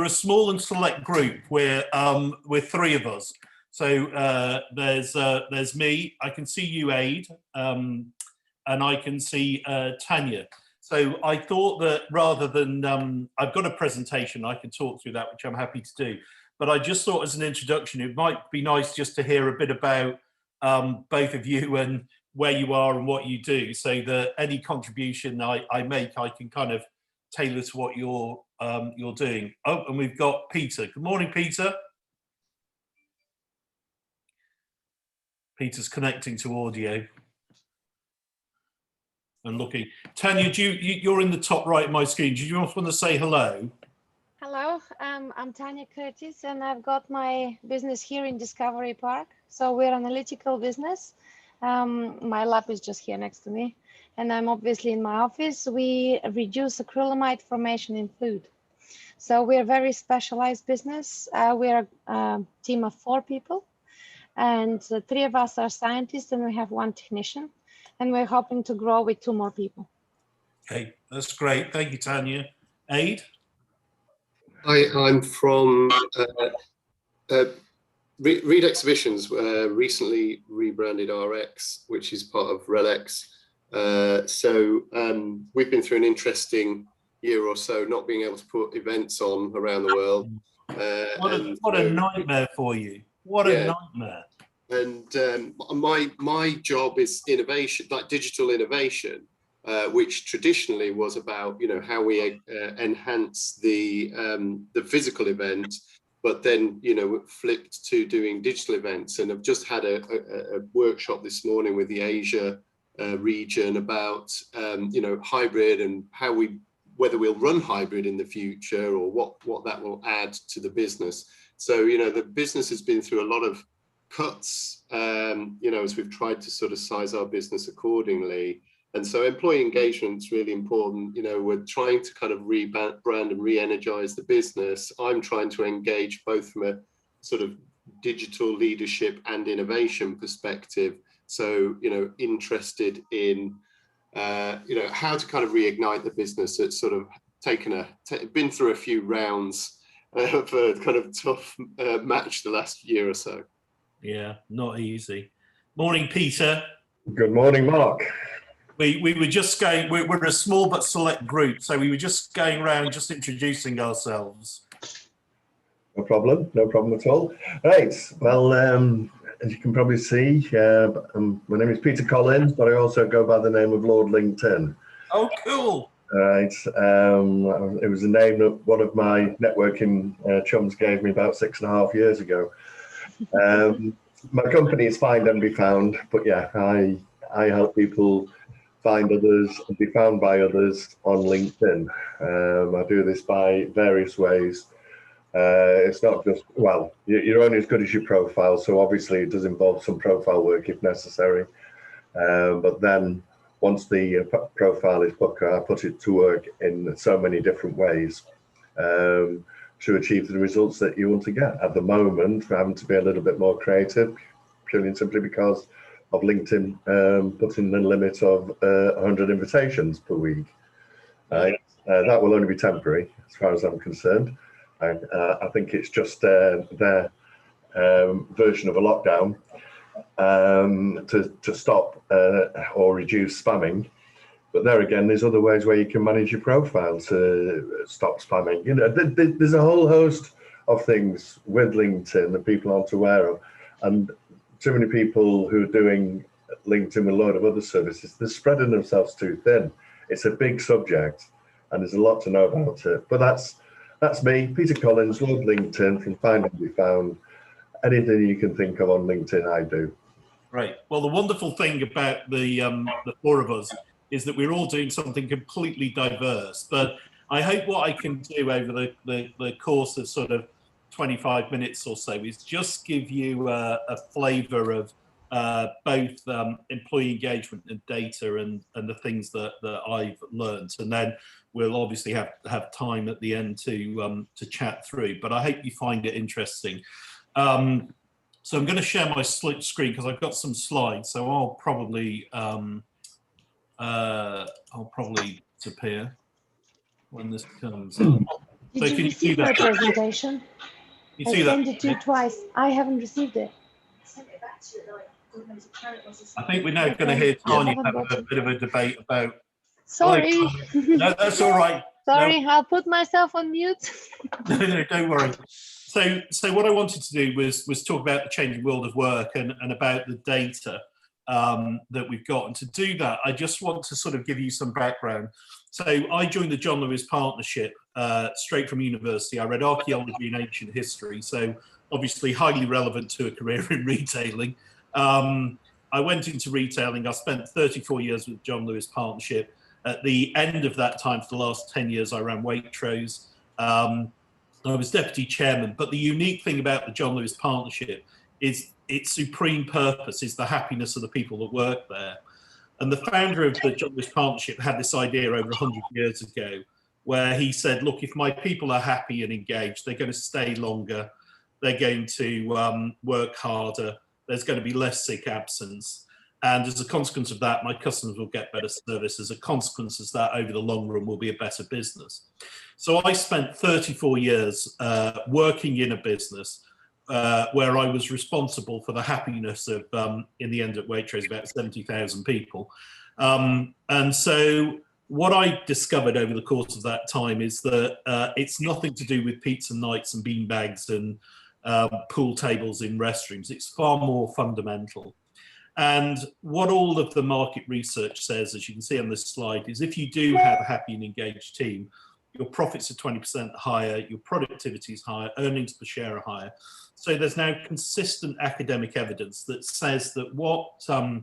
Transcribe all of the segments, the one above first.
we're a small and select group. We're three of us. So there's me. I can see you, Aid, and I can see Tanya. So I thought that rather than I've got a presentation, I can talk through that, which I'm happy to do. But I just thought, as an introduction, it might be nice just to hear a bit about both of you and where you are and what you do, so that any contribution I make, I can kind of tailor to what you're doing. Oh, and we've got Peter. Good morning, Peter. Peter's connecting to audio and looking. Tanya, you're in the top right of my screen. Do you want to say hello? Hello, I'm Tanya Curtis, and I've got my business here in Discovery Park. So we're an analytical business. My lab is just here next to me, and I'm obviously in my office. We reduce acrylamide formation in food. So we're a very specialized business. We're a team of 4 people, and 3 of us are scientists, and we have 1 technician, and we're hoping to grow with 2 more people. Okay, that's great. Thank you, Tanya. Aid? I'm from Reed Exhibitions, recently rebranded RX, which is part of RELX. We've been through an interesting year or so, not being able to put events on around the world. What a nightmare for you. What a nightmare. And my job is innovation, like digital innovation, which traditionally was about, you know, how we enhance the physical event, but then, you know, flipped to doing digital events. And I've just had a workshop this morning with the Asia region about, you know, hybrid and whether we'll run hybrid in the future, or what that will add to the business. So, you know, the business has been through a lot of cuts, you know, as we've tried to sort of size our business accordingly. And so employee engagement is really important. You know, we're trying to kind of rebrand and re-energize the business. I'm trying to engage both from a sort of digital leadership and innovation perspective. So, you know, interested in, you know, how to kind of reignite the business. It's sort of been through a few rounds of a kind of tough match the last year or so. Yeah, not easy. Morning, Peter. Good morning, Mark. We were just going, we're a small but select group, so we were just going around just introducing ourselves. No problem at all. Right, well, as you can probably see, my name is Peter Collins, but I also go by the name of Lord LinkedIn. Oh, cool. Right, it was a name that one of my networking chums gave me about 6.5 years ago. My company is Find and Be Found, but yeah, I help people find others and be found by others on LinkedIn. I do this by various ways. It's not just, well, you're only as good as your profile, so obviously it does involve some profile work if necessary. But then once the profile is put, I put it to work in so many different ways to achieve the results that you want to get. At the moment, we're having to be a little bit more creative, purely and simply because of LinkedIn putting the limit of 100 invitations per week. That will only be temporary, as far as I'm concerned. I think it's just their version of a lockdown to stop or reduce spamming. But there again, there's other ways where you can manage your profile to stop spamming. You know, there's a whole host of things with LinkedIn that people aren't aware of, and too many people who are doing LinkedIn with a load of other services, they're spreading themselves too thin. It's a big subject, and there's a lot to know about it. But that's me, Peter Collins, Lord LinkedIn, from Find and Be Found. Anything you can think of on LinkedIn, I do. Right. Well, the wonderful thing about the 4 of us is that we're all doing something completely diverse. But I hope what I can do over the course of sort of 25 minutes or so is just give you a flavour of both employee engagement and data and the things that I've learned, and then we'll obviously have time at the end to chat through. But I hope you find it interesting. So I'm going to share my screen because I've got some slides. So I'll probably disappear when this comes up. Did you receive my presentation? You I see sent that? it to you twice. I haven't received it. I think we're now going to hear Tanya have a bit of a debate about. Sorry. No, that's all right. Sorry, I'll put myself on mute. No, don't worry. So what I wanted to do was talk about the changing world of work and about the data that we've got. And to do that, I just want to sort of give you some background. So I joined the John Lewis Partnership straight from university. I read archaeology and ancient history, so obviously highly relevant to a career in retailing. I went into retailing. I spent 34 years with John Lewis Partnership. At the end of that time, for the last 10 years, I ran Waitrose. I was deputy chairman, but the unique thing about the John Lewis Partnership is its supreme purpose is the happiness of the people that work there. And the founder of the John Lewis Partnership had this idea over 100 years ago, where he said, look, if my people are happy and engaged, they're going to stay longer, they're going to work harder, there's going to be less sick absence. And as a consequence of that, my customers will get better service. As a consequence of that, over the long run, will be a better business. So I spent 34 years working in a business where I was responsible for the happiness of, in the end at Waitrose, about 70,000 people. And so what I discovered over the course of that time is that it's nothing to do with pizza nights and beanbags and pool tables in restrooms. It's far more fundamental. And what all of the market research says, as you can see on this slide, is if you do have a happy and engaged team, your profits are 20% higher, your productivity is higher, earnings per share are higher. So there's now consistent academic evidence that says that what Speed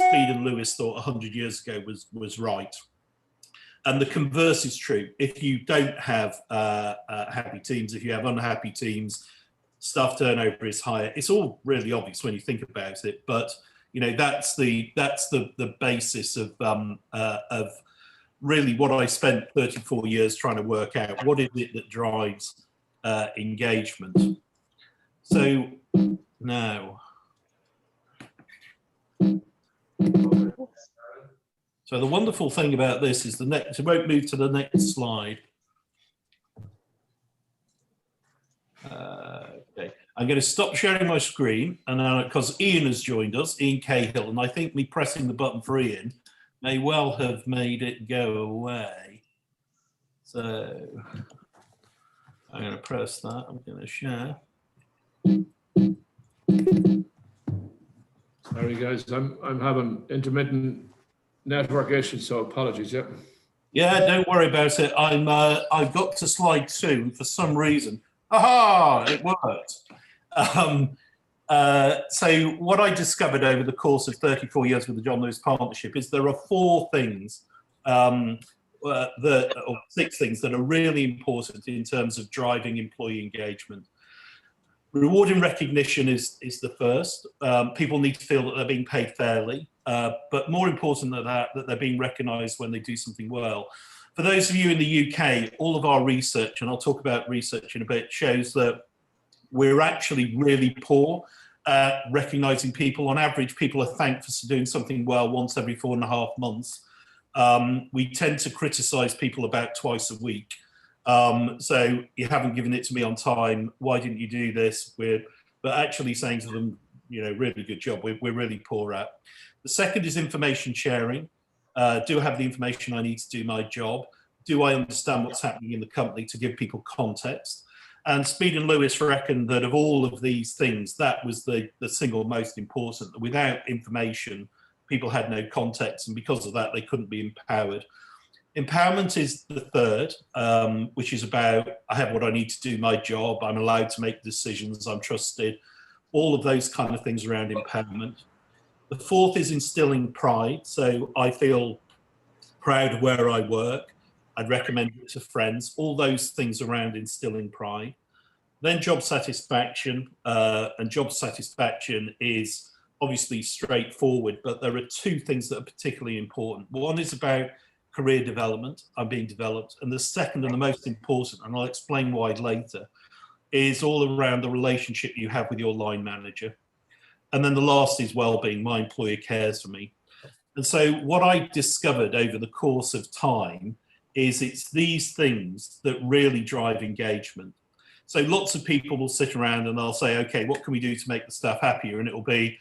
and Lewis thought 100 years ago was right. And the converse is true. If you don't have happy teams, if you have unhappy teams, staff turnover is higher. It's all really obvious when you think about it, but you know, that's the basis of really what I spent 34 years trying to work out. What is it that drives engagement? So now, so the wonderful thing about this is the next. I won't move to the next slide. Okay, I'm going to stop sharing my screen, and because Ian has joined us, Ian Cahill, and I think me pressing the button for Ian may well have made it go away. So I'm going to press that. I'm going to share. Sorry, guys, I'm having intermittent network issues, so apologies. Yep. Yeah, don't worry about it. I've got to slide 2 for some reason. Aha! It worked. So what I discovered over the course of 34 years with the John Lewis Partnership is there are 4 things, or 6 things that are really important in terms of driving employee engagement. Reward and recognition is the first. People need to feel that they're being paid fairly, but more important than that, that they're being recognised when they do something well. For those of you in the UK, all of our research, and I'll talk about research in a bit, shows that we're actually really poor at recognising people. On average, people are thanked for doing something well once every 4.5 months. We tend to criticise people about twice a week. So you haven't given it to me on time. Why didn't you do this? But actually saying to them, you know, really good job. We're really poor at. The second is information sharing. Do I have the information I need to do my job? Do I understand what's happening in the company to give people context? And Speed and Lewis reckon that of all of these things, that was the single most important. Without information, people had no context, and because of that, they couldn't be empowered. Empowerment is the third, which is about, I have what I need to do my job, I'm allowed to make decisions, I'm trusted, all of those kind of things around empowerment. The fourth is instilling pride. So I feel proud of where I work. I'd recommend it to friends, all those things around instilling pride. Then job satisfaction, and job satisfaction is obviously straightforward, but there are 2 things that are particularly important. One is about career development, I'm being developed, and the second and the most important, and I'll explain why later, is all around the relationship you have with your line manager. And then the last is well-being, my employer cares for me. And so what I discovered over the course of time is it's these things that really drive engagement. So lots of people will sit around and they'll say, okay, what can we do to make the staff happier? And it'll be,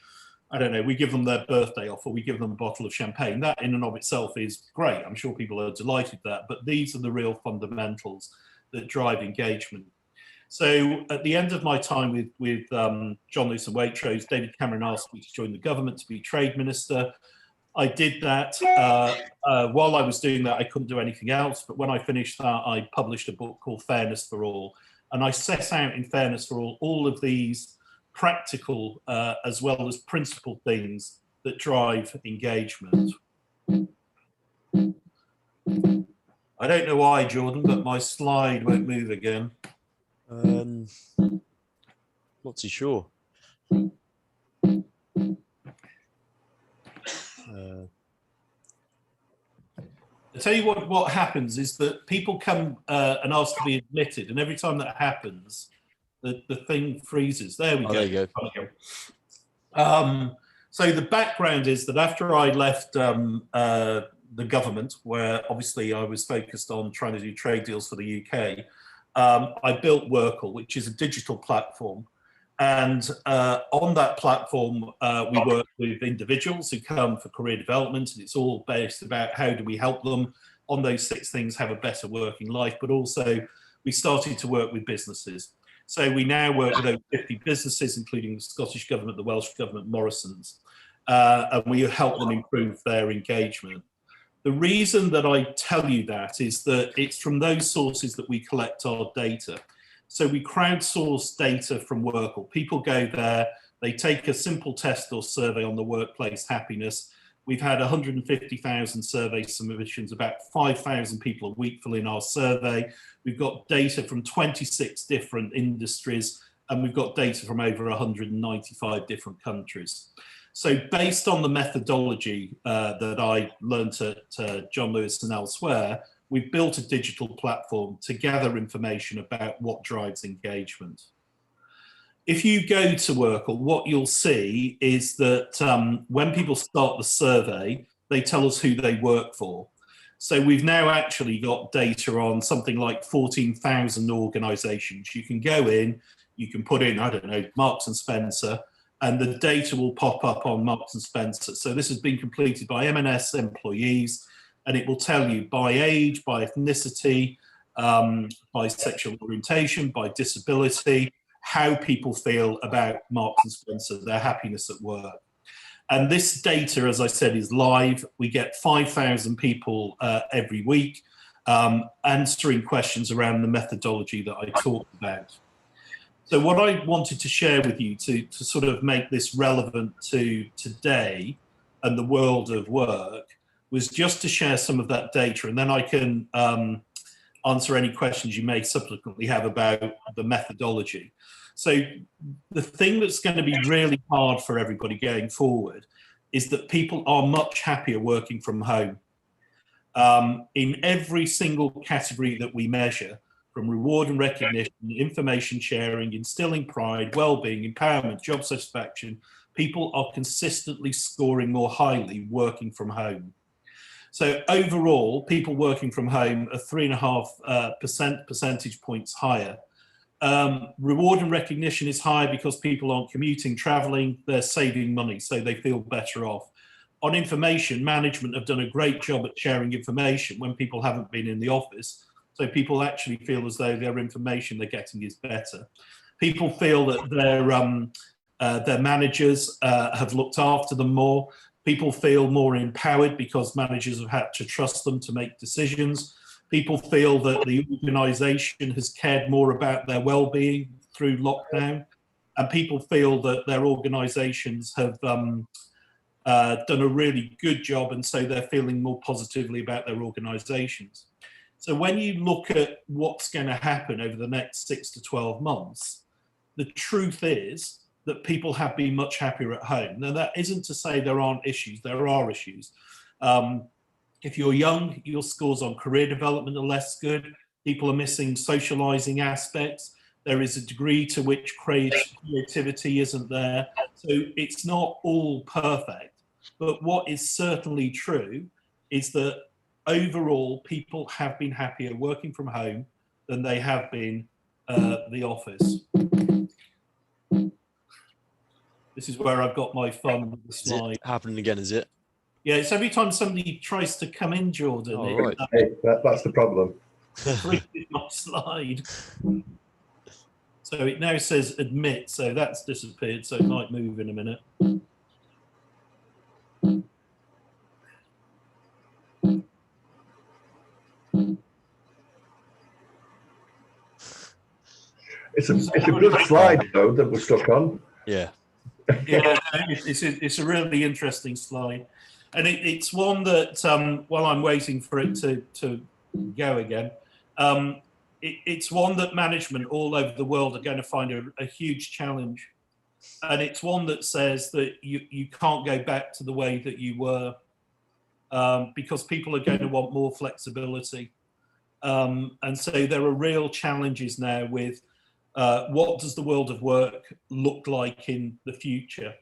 I don't know, we give them their birthday off, or we give them a bottle of champagne. That in and of itself is great. I'm sure people are delighted with that, but these are the real fundamentals that drive engagement. So at the end of my time with John Lewis and Waitrose, David Cameron asked me to join the government to be trade minister. I did that. While I was doing that, I couldn't do anything else. But when I finished that, I published a book called Fairness for All. And I set out in Fairness for All of these practical as well as principled things that drive engagement. I don't know why, Jordan, but my slide won't move again. Not too sure. I'll tell you what happens is that people come and ask to be admitted, and every time that happens, the thing freezes. There we go. There you go. So the background is that after I left the government, where obviously I was focused on trying to do trade deals for the UK, I built WorkL, which is a digital platform. And on that platform, we work with individuals who come for career development, and it's all based about how do we help them on those 6 things have a better working life, but also we started to work with businesses. So we now work with over 50 businesses, including the Scottish Government, the Welsh Government, Morrison's, and we help them improve their engagement. The reason that I tell you that is that it's from those sources that we collect our data. So we crowdsource data from WorkL. People go there, they take a simple test or survey on the workplace happiness. We've had 150,000 survey submissions, about 5,000 people a week fill in our survey. We've got data from 26 different industries, and we've got data from over 195 different countries. So based on the methodology that I learned at John Lewis and elsewhere, we've built a digital platform to gather information about what drives engagement. If you go to WorkL, what you'll see is that when people start the survey, they tell us who they work for. So we've now actually got data on something like 14,000 organizations. You can go in, you can put in, I don't know, Marks and Spencer, and the data will pop up on Marks and Spencer. So this has been completed by M&S employees, and it will tell you by age, by ethnicity, by sexual orientation, by disability, how people feel about Marks and Spencer, their happiness at work. And this data, as I said, is live. We get 5,000 people every week answering questions around the methodology that I talked about. So what I wanted to share with you to sort of make this relevant to today and the world of work was just to share some of that data, and then I can answer any questions you may subsequently have about the methodology. So the thing that's going to be really hard for everybody going forward is that people are much happier working from home. In every single category that we measure, from reward and recognition, information sharing, instilling pride, well-being, empowerment, job satisfaction, people are consistently scoring more highly working from home. So overall, people working from home are 3.5 percentage points higher. Reward and recognition is higher because people aren't commuting, traveling, they're saving money, so they feel better off. On information, management have done a great job at sharing information when people haven't been in the office. So people actually feel as though their information they're getting is better. People feel that their managers have looked after them more. People feel more empowered because managers have had to trust them to make decisions. People feel that the organisation has cared more about their well-being through lockdown. And people feel that their organisations have done a really good job, and so they're feeling more positively about their organisations. So when you look at what's going to happen over the next 6 to 12 months, the truth is that people have been much happier at home. Now, that isn't to say there aren't issues. There are issues. If you're young, your scores on career development are less good. People are missing socializing aspects. There is a degree to which creativity isn't there. So it's not all perfect. But what is certainly true is that overall, people have been happier working from home than they have been the office. This is where I've got my fun with the slide. Is it happening again, is it? Yeah, it's every time somebody tries to come in, Jordan, Oh, it right. Hey, that's the problem. freezes my slide. So it now says admit, so that's disappeared, so it might move in a minute. It's a good slide though that we're stuck on. Yeah. Yeah, it's a really interesting slide, and it's one that while I'm waiting for it to go again, it's one that management all over the world are going to find a huge challenge, and it's one that says that you can't go back to the way that you were, because people are going to want more flexibility, and so there are real challenges now with what does the world of work look like in the future?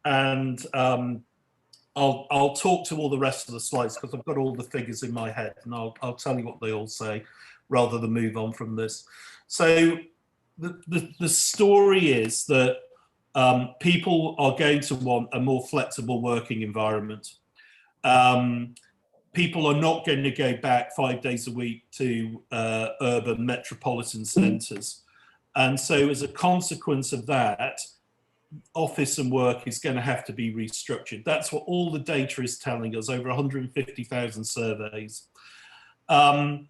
And I'll talk to all the rest of the slides because I've got all the figures in my head, and I'll tell you what they all say rather than move on from this. So the story is that people are going to want a more flexible working environment. People are not going to go back 5 days a week to urban metropolitan centres. And so as a consequence of that, office and work is going to have to be restructured. That's what all the data is telling us, over 150,000 surveys. But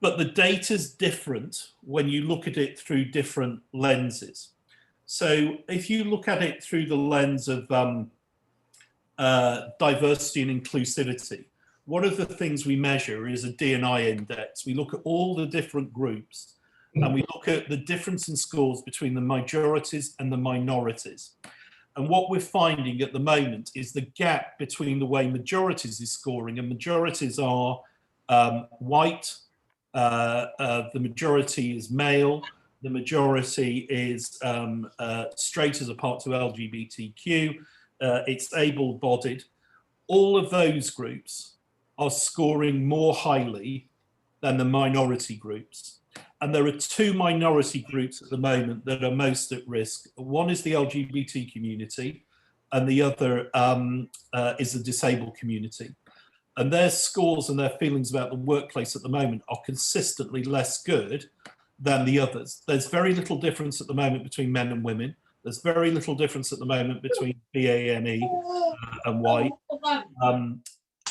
the data's different when you look at it through different lenses. So if you look at it through the lens of diversity and inclusivity, one of the things we measure is a D&I index. We look at all the different groups, and we look at the difference in scores between the majorities and the minorities. And what we're finding at the moment is the gap between the way majorities is scoring, and majorities are white, the majority is male, the majority is straight as a part to LGBTQ, it's able-bodied. All of those groups are scoring more highly than the minority groups. And there are two minority groups at the moment that are most at risk. One is the LGBT community, and the other is the disabled community. And their scores and their feelings about the workplace at the moment are consistently less good than the others. There's very little difference at the moment between men and women. There's very little difference at the moment between BAME and white.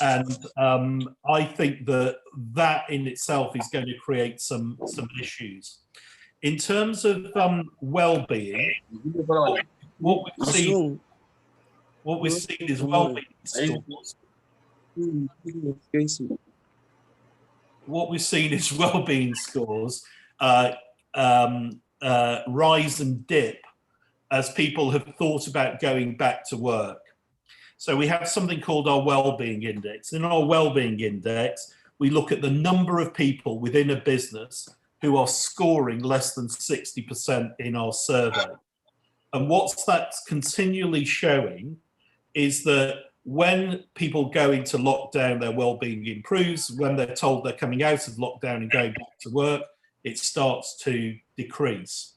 I think that in itself is going to create some issues. In terms of well-being, what we've seen is well-being scores. What we've seen is well-being scores rise and dip as people have thought about going back to work. So we have something called our well-being index. In our well-being index, we look at the number of people within a business who are scoring less than 60% in our survey. And what that's continually showing is that when people go into lockdown, their well-being improves. When they're told they're coming out of lockdown and going back to work, it starts to decrease.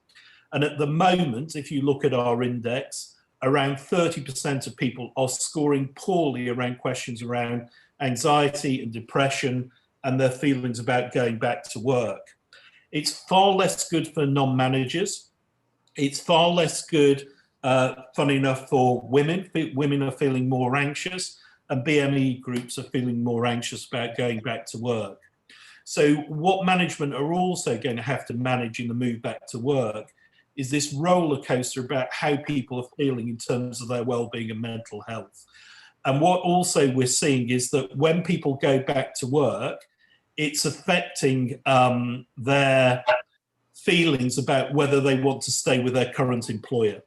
And at the moment, if you look at our index, around 30% of people are scoring poorly around questions around anxiety and depression and their feelings about going back to work. It's far less good for non-managers. It's far less good, funny enough, for women. Women are feeling more anxious, and BME groups are feeling more anxious about going back to work. So what management are also going to have to manage in the move back to work is this roller coaster about how people are feeling in terms of their well-being and mental health. And what also we're seeing is that when people go back to work, it's affecting their feelings about whether they want to stay with their current employer.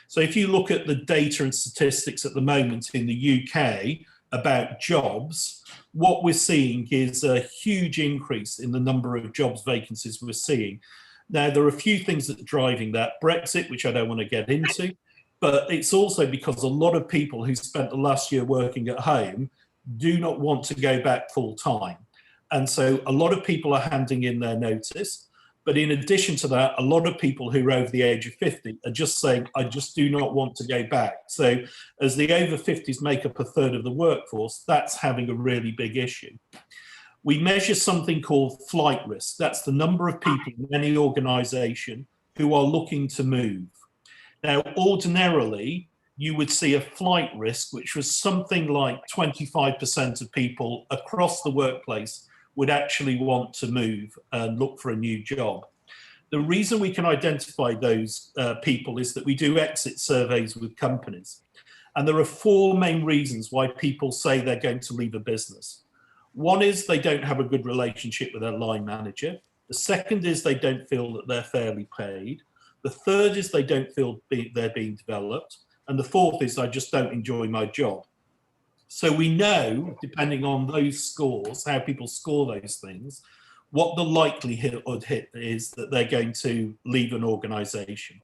So if you look at the data and statistics at the moment in the UK about jobs, what we're seeing is a huge increase in the number of jobs vacancies we're seeing. Now, there are a few things that are driving that. Brexit, which I don't want to get into, but it's also because a lot of people who spent the last year working at home do not want to go back full time. And so a lot of people are handing in their notice. But in addition to that, a lot of people who are over the age of 50 are just saying, I just do not want to go back. So as the over 50s make up a third of the workforce, that's having a really big issue. We measure something called flight risk. That's the number of people in any organization who are looking to move. Now, ordinarily, you would see a flight risk, which was something like 25% of people across the workplace would actually want to move and look for a new job. The reason we can identify those people is that we do exit surveys with companies. And there are four main reasons why people say they're going to leave a business. One is they don't have a good relationship with their line manager. The second is they don't feel that they're fairly paid. The third is they don't feel they're being developed. And the fourth is I just don't enjoy my job. So we know, depending on those scores, how people score those things, what the likelihood is that they're going to leave an organization.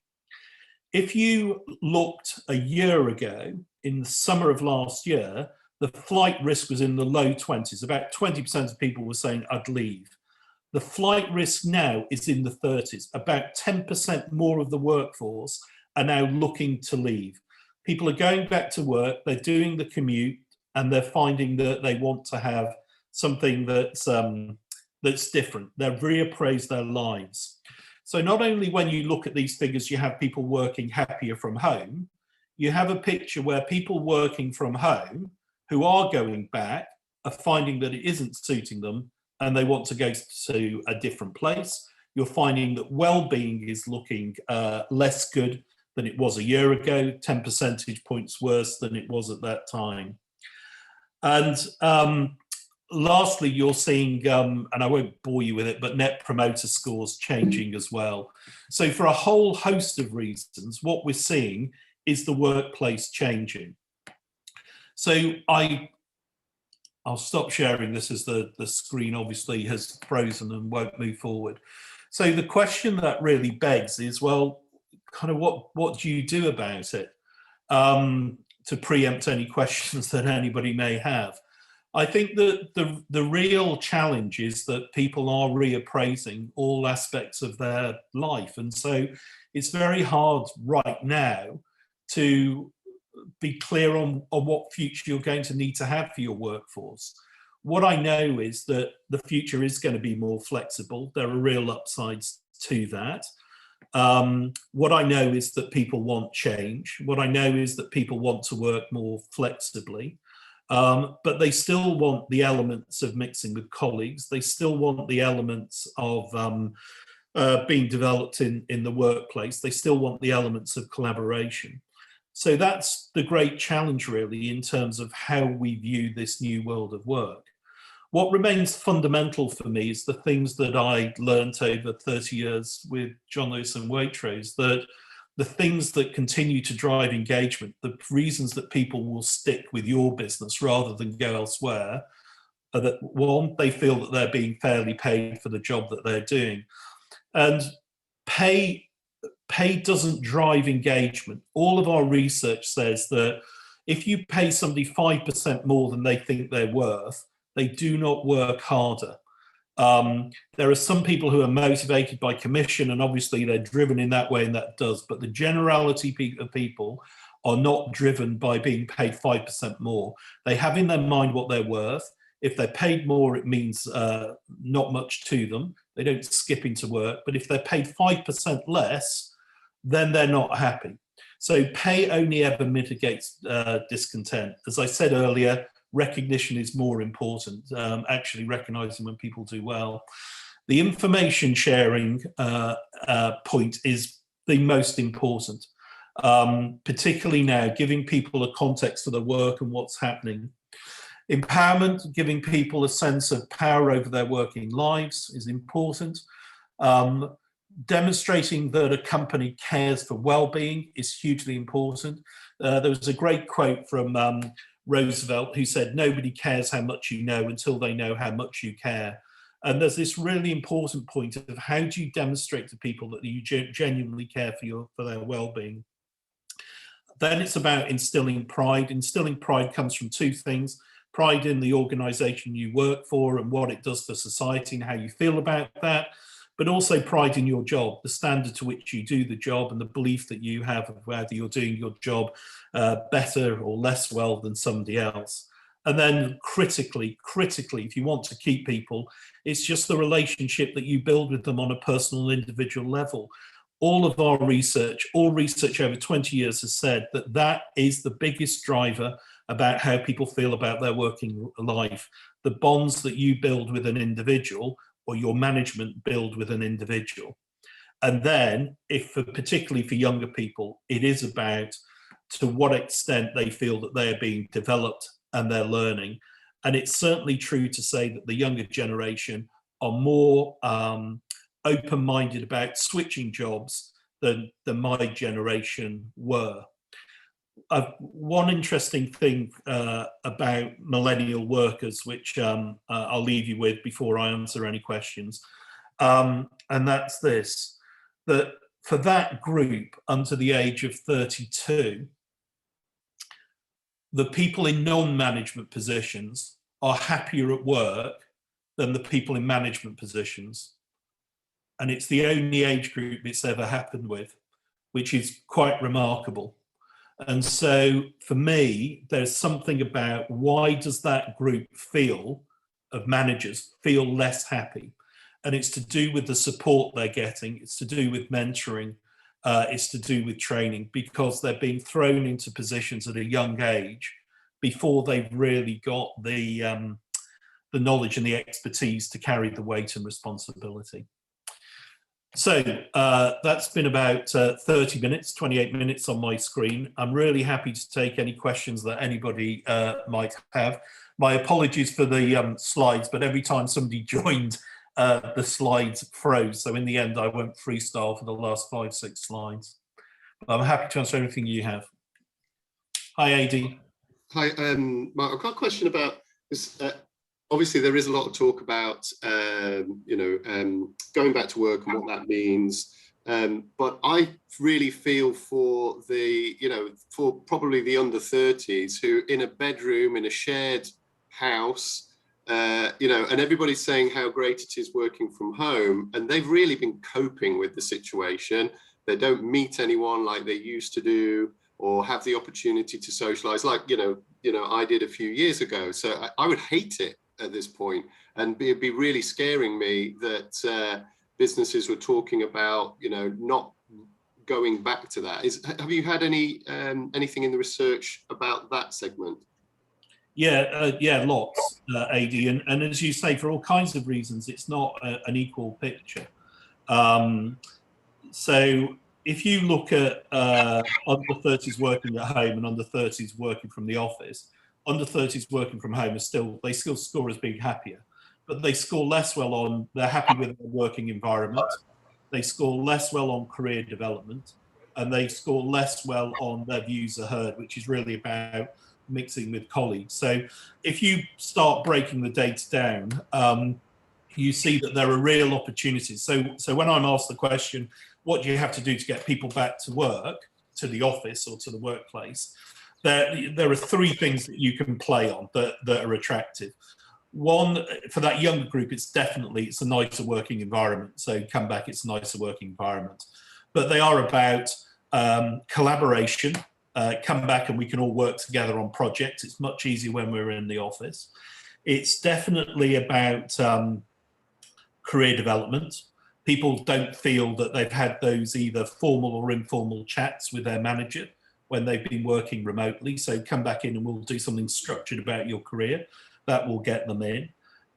If you looked a year ago, in the summer of last year, the flight risk was in the low 20s. About 20% of people were saying, I'd leave. The flight risk now is in the 30s. About 10% more of the workforce are now looking to leave. People are going back to work, they're doing the commute, and they're finding that they want to have something that's different. They've reappraised their lives. So not only when you look at these figures, you have people working happier from home, you have a picture where people working from home who are going back are finding that it isn't suiting them and they want to go to a different place. You're finding that well-being is looking less good than it was a year ago, 10 percentage points worse than it was at that time. And lastly, you're seeing, and I won't bore you with it, but net promoter scores changing as well. So for a whole host of reasons, what we're seeing is the workplace changing. So I'll stop sharing this as the screen obviously has frozen and won't move forward. So the question that really begs is, well, kind of what do you do about it? To preempt any questions that anybody may have. I think that the real challenge is that people are reappraising all aspects of their life. And so it's very hard right now to be clear on what future you're going to need to have for your workforce. What I know is that the future is going to be more flexible. There are real upsides to that. What I know is that people want change. What I know is that people want to work more flexibly, but they still want the elements of mixing with colleagues. They still want the elements of being developed in the workplace. They still want the elements of collaboration. So that's the great challenge really in terms of how we view this new world of work. What remains fundamental for me is the things that I learned over 30 years with John Lewis and Waitrose, that the things that continue to drive engagement, the reasons that people will stick with your business rather than go elsewhere, are that one, they feel that they're being fairly paid for the job that they're doing. And pay doesn't drive engagement. All of our research says that if you pay somebody 5% more than they think they're worth, they do not work harder. There are some people who are motivated by commission, and obviously they're driven in that way, and that does, but the generality of people are not driven by being paid 5% more. They have in their mind what they're worth. If they're paid more, it means not much to them. They don't skip into work, but if they're paid 5% less, then they're not happy. So pay only ever mitigates discontent. As I said earlier, recognition is more important, actually recognizing when people do well. The information sharing point is the most important, particularly now, giving people a context for the work and what's happening. Empowerment, giving people a sense of power over their working lives is important. Demonstrating that a company cares for well-being is hugely important. There was a great quote from Roosevelt who said, nobody cares how much you know until they know how much you care. And there's this really important point of how do you demonstrate to people that you genuinely care for their well-being. Then it's about instilling pride. Instilling pride comes from two things: pride in the organisation you work for and what it does for society and how you feel about that, but also pride in your job, the standard to which you do the job and the belief that you have of whether you're doing your job better or less well than somebody else. And then critically, if you want to keep people, it's just the relationship that you build with them on a personal, individual level. All of our research, all research over 20 years has said that that is the biggest driver about how people feel about their working life. The bonds that you build with an individual or your management build with an individual. And then, particularly for younger people, it is about to what extent they feel that they're being developed and they're learning. And it's certainly true to say that the younger generation are more open-minded about switching jobs than my generation were. One interesting thing about millennial workers, which I'll leave you with before I answer any questions, and that's this, that for that group under the age of 32, the people in non-management positions are happier at work than the people in management positions. And it's the only age group it's ever happened with, which is quite remarkable. And so for me, there's something about why does that group of managers feel less happy? And it's to do with the support they're getting. It's to do with mentoring. It's to do with training, because they're being thrown into positions at a young age before they've really got the knowledge and the expertise to carry the weight and responsibility. So that's been about 30 minutes, 28 minutes on my screen. I'm really happy to take any questions that anybody might have. My apologies for the slides, but every time somebody joined, the slides froze. So in the end, I went freestyle for the last 5-6 slides. But I'm happy to answer anything you have. Hi, AD. Hi, Mark, I've got a question about this. Obviously, there is a lot of talk about, going back to work and what that means. But I really feel for for probably the under 30s who in a bedroom, in a shared house, and everybody's saying how great it is working from home, and they've really been coping with the situation. They don't meet anyone like they used to do, or have the opportunity to socialize like, I did a few years ago. So I would hate it at this point, and it'd be really scaring me that businesses were talking about, not going back to that. Have you had anything in the research about that segment? Yeah, lots, AD, and as you say, for all kinds of reasons, it's not an equal picture. So if you look at under 30s working at home and under 30s working from the office, under 30s working from home they still score as being happier, but they score less well on, they're happy with their working environment, they score less well on career development, and they score less well on their views are heard, which is really about mixing with colleagues. So if you start breaking the data down, you see that there are real opportunities. So when I'm asked the question, what do you have to do to get people back to work, to the office or to the workplace? There are 3 things that you can play on that are attractive. One, for that younger group, it's a nicer working environment. So come back, it's a nicer working environment. But they are about collaboration. Come back and we can all work together on projects. It's much easier when we're in the office. It's definitely about career development. People don't feel that they've had those either formal or informal chats with their manager when they've been working remotely. So come back in and we'll do something structured about your career. That will get them in.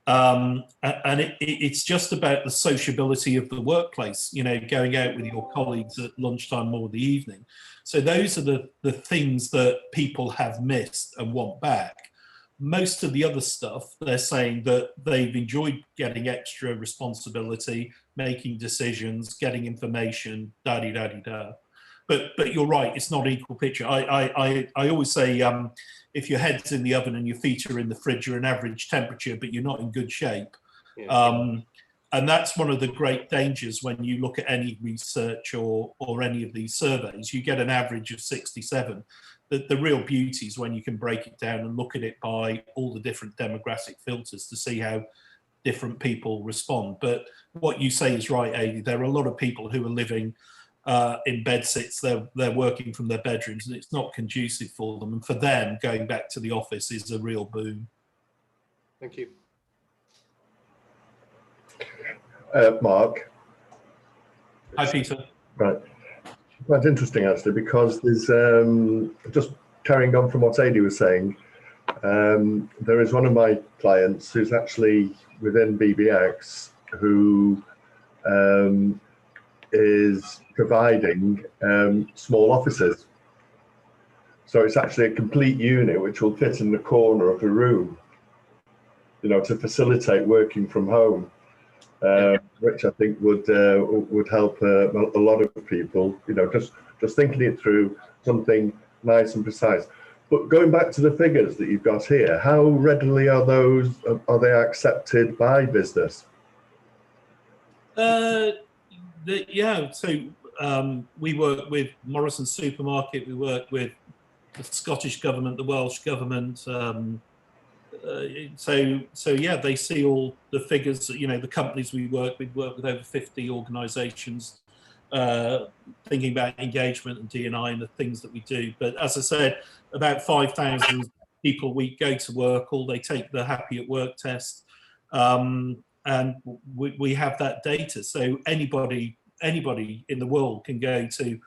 And it's just about the sociability of the workplace, going out with your colleagues at lunchtime or the evening. So those are the things that people have missed and want back. Most of the other stuff, they're saying that they've enjoyed getting extra responsibility, making decisions, getting information, da-di-da-di-da. But you're right, it's not an equal picture. I always say, if your head's in the oven and your feet are in the fridge, you're an average temperature, but you're not in good shape. Yeah. And that's one of the great dangers when you look at any research or any of these surveys. You get an average of 67, the real beauty is when you can break it down and look at it by all the different demographic filters to see how different people respond. But what you say is right, Adi. There are a lot of people who are living in bed sits. They're working from their bedrooms, and it's not conducive for them. And for them, going back to the office is a real boon. Thank you. Mark. Hi, Peter. Right. Quite interesting, actually, because there's just carrying on from what Adi was saying. There is one of my clients who's actually within BBX who is providing small offices. So it's actually a complete unit which will fit in the corner of a room, you know, to facilitate working from home, which I think would help a lot of people, you know, just thinking it through, something nice and precise. But going back to the figures that you've got here, how readily are they accepted by business? Yeah, so we work with Morrison Supermarket, we work with the Scottish government, the Welsh government. So yeah, they see all the figures. You know, the companies we work with over 50 organisations, thinking about engagement and D&I and the things that we do. But as I said, about 5,000 people a week go to work, or they take the Happy at Work test, and we have that data. So anybody in the world can go to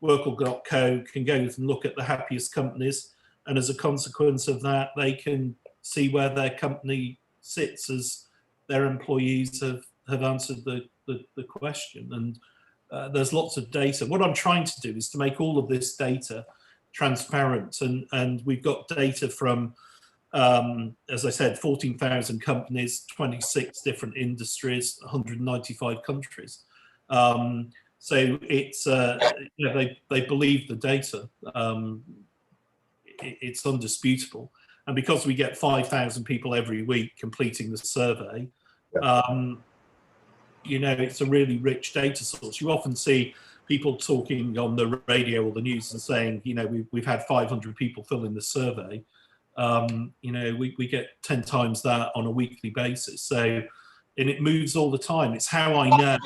WorkL.co, can go and look at the happiest companies, and as a consequence of that, they can see where their company sits as their employees have answered the question. And there's lots of data. What I'm trying to do is to make all of this data transparent, and we've got data from, as I said, 14,000 companies, 26 different industries, 195 countries. So it's, you know, they believe the data. It's undisputable. And because we get 5,000 people every week completing the survey, you know, it's a really rich data source. You often see people talking on the radio or the news and saying, you know, we've had 500 people fill in the survey. You know, we get 10 times that on a weekly basis. So, and it moves all the time. It's how I know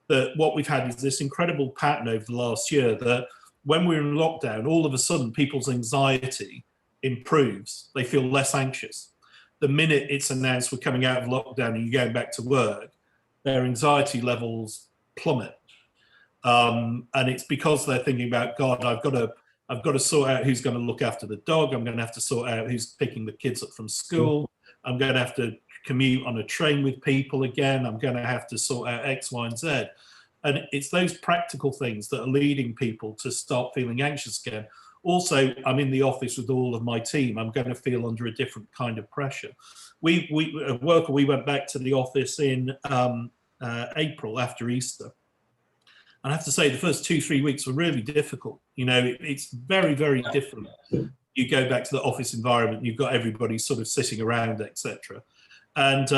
that what we've had is this incredible pattern over the last year that when we're in lockdown, all of a sudden people's anxiety improves. They feel less anxious. The minute it's announced we're coming out of lockdown and you're going back to work, their anxiety levels plummet. And it's because they're thinking about, God, I've got to sort out who's going to look after the dog. I'm going to have to sort out who's picking the kids up from school. I'm going to have to commute on a train with people again. I'm going to have to sort out X, Y, and Z. And it's those practical things that are leading people to start feeling anxious again. Also, I'm in the office with all of my team. I'm going to feel under a different kind of pressure. We at WorkL, we went back to the office in April after Easter. And I have to say, the first 2-3 weeks were really difficult. You know, it's very, very different. You go back to the office environment, you've got everybody sort of sitting around, etc. And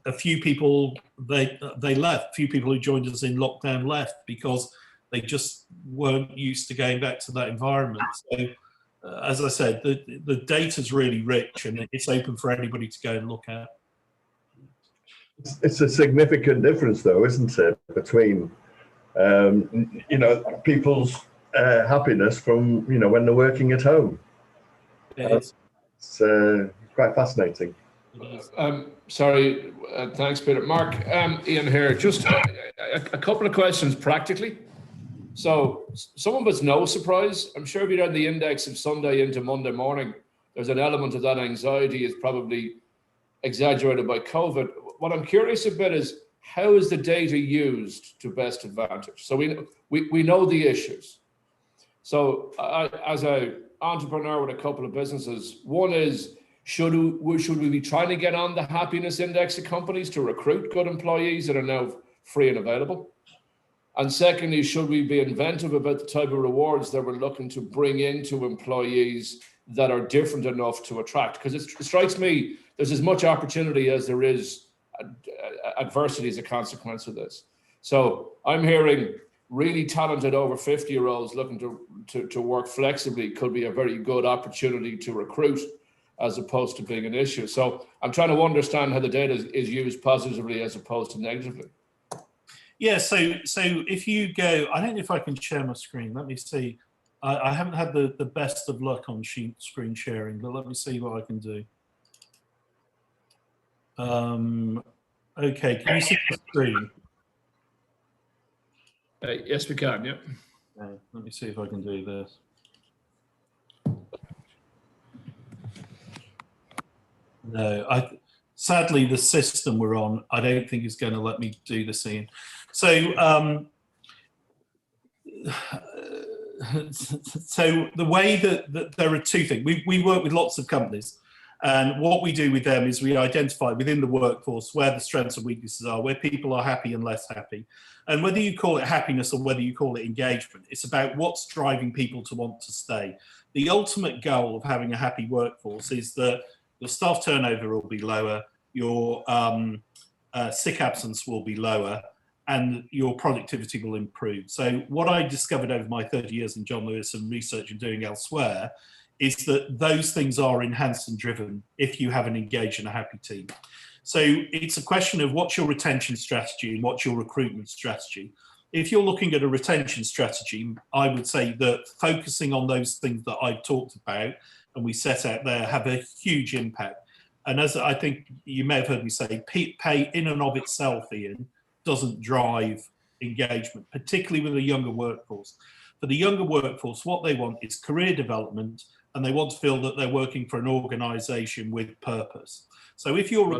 a few people, they left. A few people who joined us in lockdown left because they just weren't used to going back to that environment. So, as I said, the data's really rich and it's open for anybody to go and look at. It's a significant difference, though, isn't it, between you know, people's happiness from, you know, when they're working at home. It's quite fascinating. Sorry, thanks, Peter. Mark, Ian here. Just a couple of questions practically. So some of it's no surprise. I'm sure if you read the index of Sunday into Monday morning, there's an element of that anxiety is probably exaggerated by COVID. What I'm curious about is how is the data used to best advantage? So we know the issues. So as an entrepreneur with a couple of businesses, one is, should we be trying to get on the happiness index of companies to recruit good employees that are now free and available? And secondly, should we be inventive about the type of rewards that we're looking to bring into employees that are different enough to attract? Because it strikes me there's as much opportunity as there is adversity as a consequence of this. So I'm hearing really talented over 50-year-olds looking to work flexibly could be a very good opportunity to recruit, as opposed to being an issue. So I'm trying to understand how the data is used positively as opposed to negatively. Yeah, so if you go, I don't know if I can share my screen. Let me see. I haven't had the best of luck on screen sharing, but let me see what I can do. Okay, can you see the screen? Yes, we can, yeah. Let me see if I can do this. No, sadly the system we're on, I don't think is going to let me do the scene. So, so the way that there are two things. We work with lots of companies, and what we do with them is we identify within the workforce where the strengths and weaknesses are, where people are happy and less happy. And whether you call it happiness or whether you call it engagement, it's about what's driving people to want to stay. The ultimate goal of having a happy workforce is that your staff turnover will be lower, your sick absence will be lower, and your productivity will improve. So what I discovered over my 30 years in John Lewis and research and doing elsewhere is that those things are enhanced and driven if you have an engaged and a happy team. So it's a question of what's your retention strategy and what's your recruitment strategy. If you're looking at a retention strategy, I would say that focusing on those things that I've talked about and we set out there have a huge impact. And as I think you may have heard me say, pay in and of itself, Ian, doesn't drive engagement, particularly with a younger workforce. For the younger workforce, what they want is career development, and they want to feel that they're working for an organisation with purpose. So if you're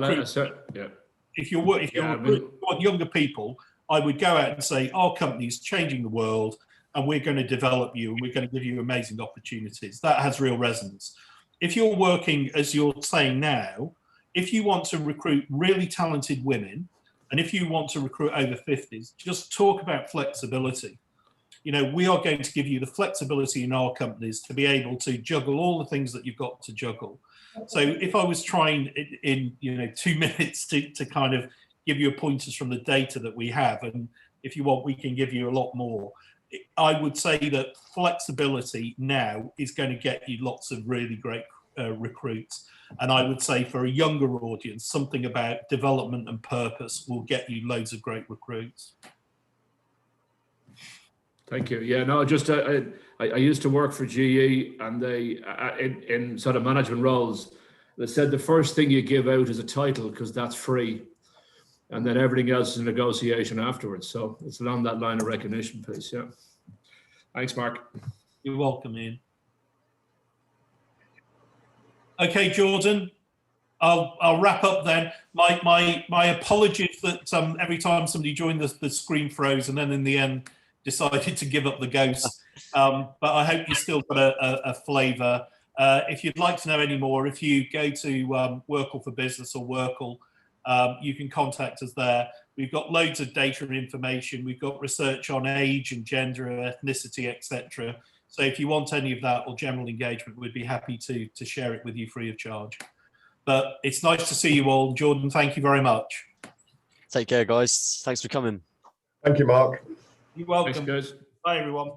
if you're recruiting younger people, I would go out and say, our company is changing the world, and we're going to develop you, and we're going to give you amazing opportunities. That has real resonance. If you're working, as you're saying now, if you want to recruit really talented women, and if you want to recruit over 50s, just talk about flexibility. You know, we are going to give you the flexibility in our companies to be able to juggle all the things that you've got to juggle. So if I was trying in 2 minutes to kind of give you pointers from the data that we have, and if you want, we can give you a lot more. I would say that flexibility now is going to get you lots of really great recruits. And I would say for a younger audience, something about development and purpose will get you loads of great recruits. Thank you. Yeah, no, just I used to work for GE, and they in sort of management roles, they said the first thing you give out is a title because that's free, and then everything else is a negotiation afterwards. So it's along that line of recognition piece. Yeah. Thanks, Mark. You're welcome, Ian. Okay, Jordan, I'll wrap up then. My apologies that every time somebody joined the screen froze, and then in the end decided to give up the ghost. But I hope you still got a flavour. If you'd like to know any more, if you go to WorkL for Business or WorkL, you can contact us there. We've got loads of data and information. We've got research on age and gender, ethnicity, etc. So if you want any of that or general engagement, we'd be happy to share it with you free of charge. But it's nice to see you all. Jordan, thank you very much. Take care, guys. Thanks for coming. Thank you, Mark. You're welcome. Thanks, guys. Bye, everyone.